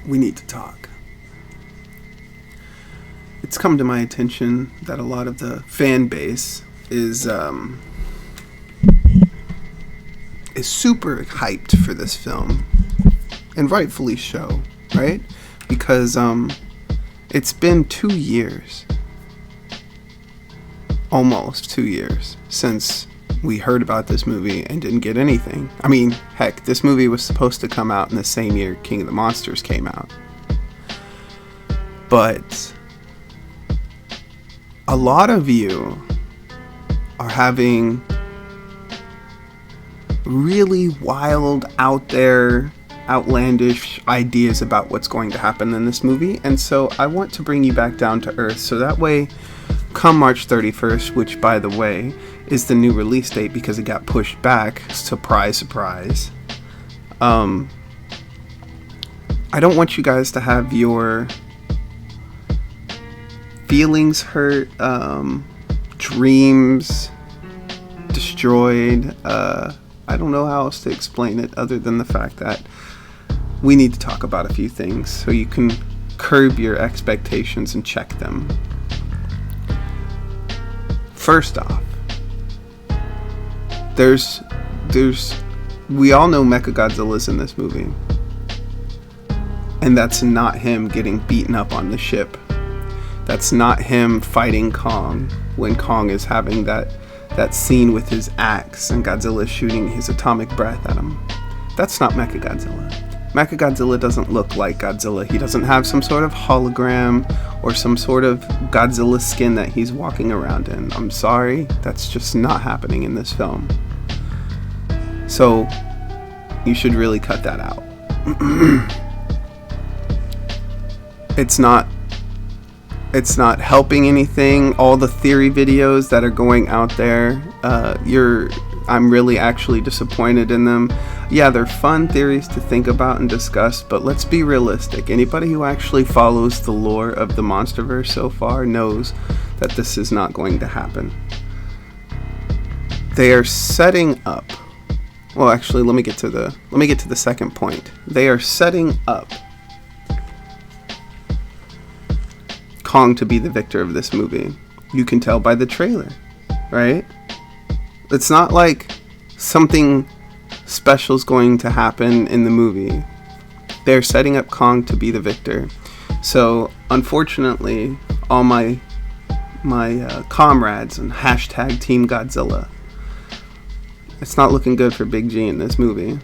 we need to talk. It's come to my attention that a lot of the fan base is super hyped for this film, and rightfully so, right? Because it's been 2 years, almost 2 years, since we heard about this movie and didn't get anything. I mean, heck, this movie was supposed to come out in the same year King of the Monsters came out. But a lot of you are having really wild, out there, outlandish ideas about what's going to happen in this movie. And so I want to bring you back down to earth, so that way, come March 31st, which, by the way, is the new release date because it got pushed back, surprise, surprise, I don't want you guys to have your feelings hurt, dreams destroyed. I don't know how else to explain it other than the fact that we need to talk about a few things so you can curb your expectations and check them. First off, we all know Mechagodzilla's in this movie, and that's not him getting beaten up on the ship. That's not him fighting Kong when Kong is having that scene with his axe and Godzilla shooting his atomic breath at him. That's not Mechagodzilla. Mechagodzilla doesn't look like Godzilla. He doesn't have some sort of hologram or some sort of Godzilla skin that he's walking around in. I'm sorry, that's just not happening in this film. So, you should really cut that out. It's not helping anything. All the theory videos that are going out there, I'm really actually disappointed in them. Yeah, they're fun theories to think about and discuss, but let's be realistic. Anybody who actually follows the lore of the MonsterVerse so far knows that this is not going to happen. They are setting up. Well, actually, let me get to the second point. They are setting up Kong to be the victor of this movie. You can tell by the trailer, right? It's not like something special is going to happen in the movie. They're setting up Kong to be the victor. So, unfortunately, all my comrades and hashtag Team Godzilla, it's not looking good for Big G in this movie.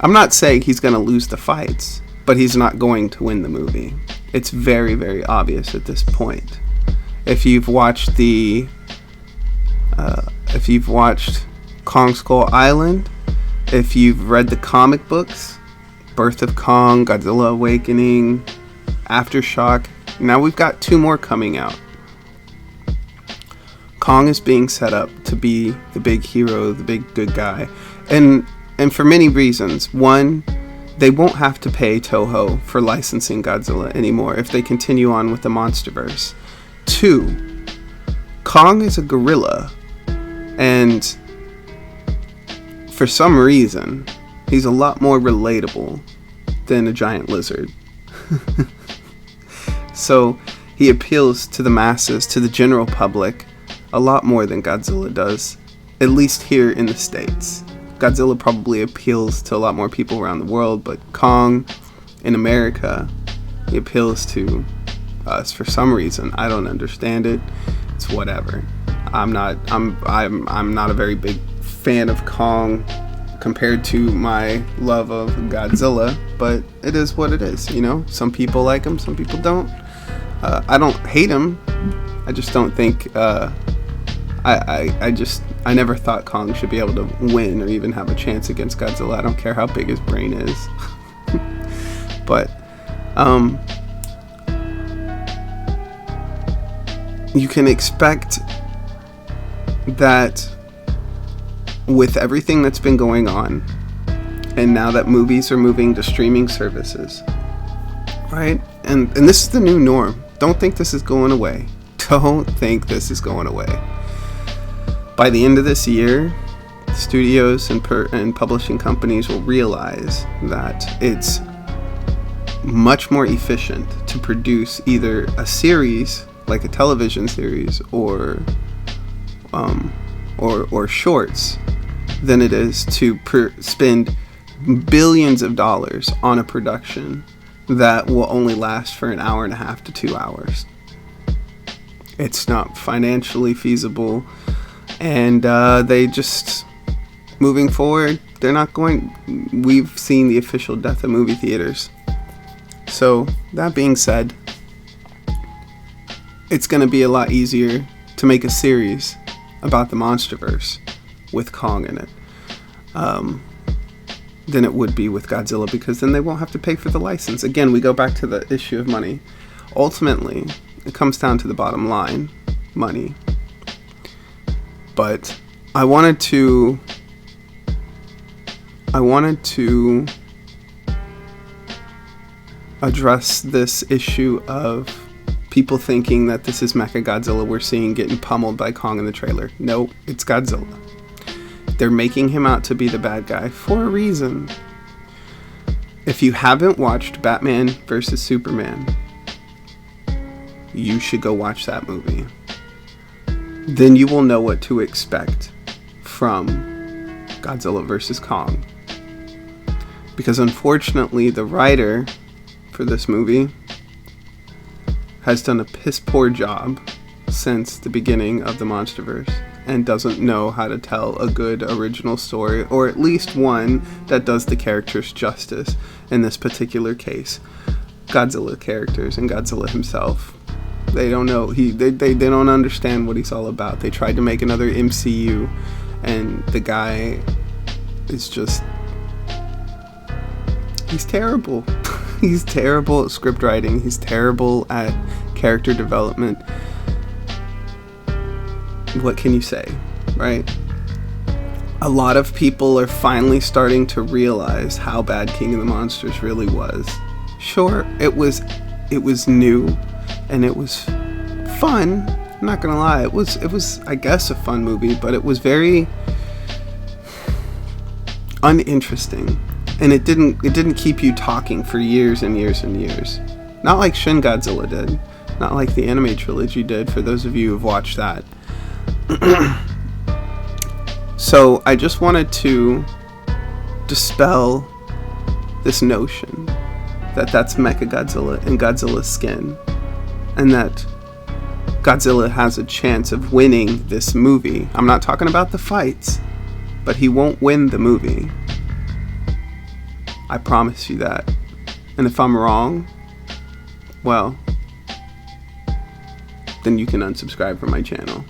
I'm not saying he's going to lose the fights, but he's not going to win the movie. It's very, very obvious at this point. If you've watched Kong Skull Island, if you've read the comic books, Birth of Kong, Godzilla Awakening, Aftershock, now we've got 2 more coming out. Kong is being set up to be the big hero, the big good guy, and for many reasons. One, they won't have to pay Toho for licensing Godzilla anymore if they continue on with the MonsterVerse. 2, Kong is a gorilla, and for some reason, he's a lot more relatable than a giant lizard. So he appeals to the masses, to the general public, a lot more than Godzilla does, at least here in the States. Godzilla probably appeals to a lot more people around the world, but Kong in America, he appeals to us for some reason. I don't understand it. It's whatever. I'm not a very big fan of Kong compared to my love of Godzilla, but it is what it is, you know? Some people like him, some people don't. I don't hate him. I just don't think I never thought Kong should be able to win or even have a chance against Godzilla. I don't care how big his brain is. But you can expect that with everything that's been going on, and now that movies are moving to streaming services, right? And this is the new norm. Don't think this is going away. Don't think this is going away. By the end of this year, studios and publishing companies will realize that it's much more efficient to produce either a series, like a television series, or shorts, than it is to spend billions of dollars on a production that will only last for an hour and a half to 2 hours. It's not financially feasible, and they just, moving forward, they're not going. We've seen the official death of movie theaters. So that being said, it's going to be a lot easier to make a series about the MonsterVerse with Kong in it than it would be with Godzilla, because then they won't have to pay for the license. Again, we go back to the issue of money. Ultimately, it comes down to the bottom line, money. But I wanted to address this issue of people thinking that this is Mechagodzilla we're seeing getting pummeled by Kong in the trailer. No, it's Godzilla. They're making him out to be the bad guy for a reason. If you haven't watched Batman vs. Superman, you should go watch that movie. Then you will know what to expect from Godzilla vs. Kong. Because unfortunately, the writer for this movie has done a piss poor job since the beginning of the MonsterVerse, and doesn't know how to tell a good original story, or at least one that does the characters justice. In this particular case, Godzilla characters and Godzilla himself, they don't know. They don't understand what he's all about. They tried to make another MCU, and the guy is just, he's terrible. He's terrible at script writing. He's terrible at character development. What can you say, right? A lot of people are finally starting to realize how bad King of the Monsters really was. Sure, it was new, and it was fun. I'm not gonna lie, it was I guess a fun movie, but it was very uninteresting, and it didn't keep you talking for years and years and years. Not like Shin Godzilla did, not like the anime trilogy did. For those of you who've watched that. So I just wanted to dispel this notion that that's Mechagodzilla in Godzilla's skin, and that Godzilla has a chance of winning this movie. I'm not talking about the fights, but he won't win the movie. I promise you that. And if I'm wrong, well, then you can unsubscribe from my channel.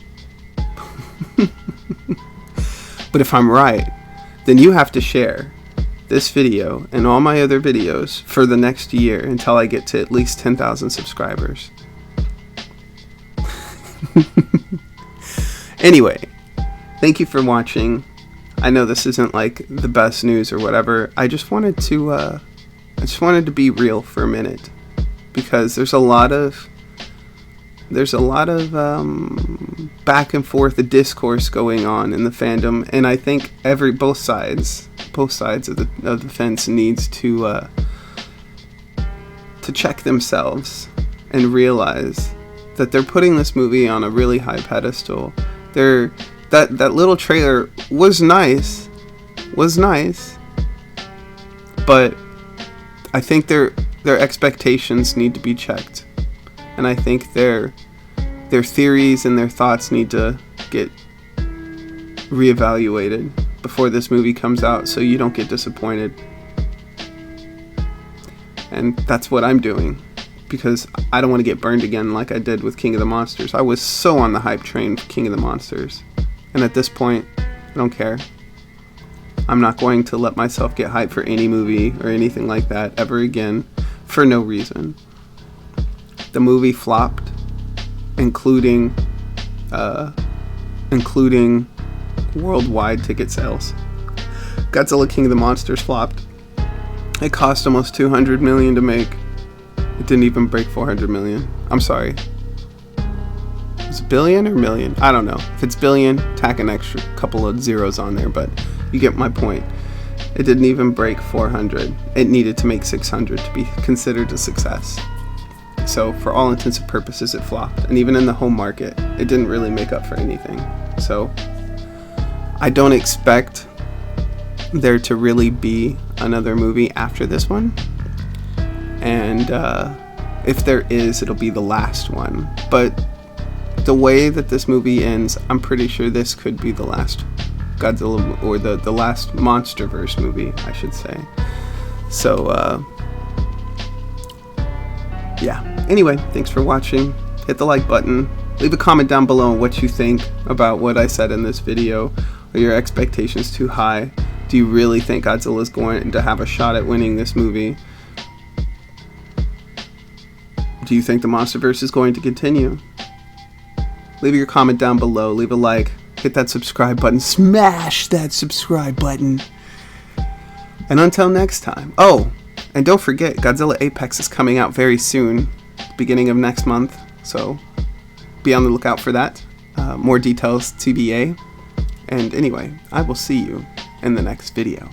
But if I'm right, then you have to share this video and all my other videos for the next year until I get to at least 10,000 subscribers. Anyway, thank you for watching. I know this isn't like the best news or whatever. I just wanted to be real for a minute, because there's a lot of back and forth discourse going on in the fandom, and I think both sides of the fence needs to check themselves and realize that they're putting this movie on a really high pedestal. That little trailer was nice, but I think their expectations need to be checked, and I think their theories and their thoughts need to get reevaluated before this movie comes out, so you don't get disappointed. And that's what I'm doing, because I don't want to get burned again like I did with King of the Monsters. I was so on the hype train for King of the Monsters, and at this point, I don't care. I'm not going to let myself get hyped for any movie or anything like that ever again for no reason. The movie flopped, including worldwide ticket sales. Godzilla King of the Monsters flopped. It cost almost $200 million to make. It didn't even break $400 million. I'm sorry. Is it billion or million? I don't know. If it's billion, tack an extra couple of zeros on there, but you get my point. It didn't even break 400. It needed to make 600 to be considered a success. So for all intents and purposes, it flopped. And even in the home market, it didn't really make up for anything. So I don't expect there to really be another movie after this one. And if there is, it'll be the last one. But the way that this movie ends, I'm pretty sure this could be the last Godzilla, or the last MonsterVerse movie, I should say. So, yeah. Anyway, thanks for watching. Hit the like button. Leave a comment down below on what you think about what I said in this video. Are your expectations too high? Do you really think Godzilla is going to have a shot at winning this movie? Do you think the MonsterVerse is going to continue? Leave your comment down below. Leave a like. Hit that subscribe button. Smash that subscribe button. And until next time. Oh, and don't forget, Godzilla Apex is coming out very soon. Beginning of next month. So be on the lookout for that. More details TBA. And anyway, I will see you in the next video.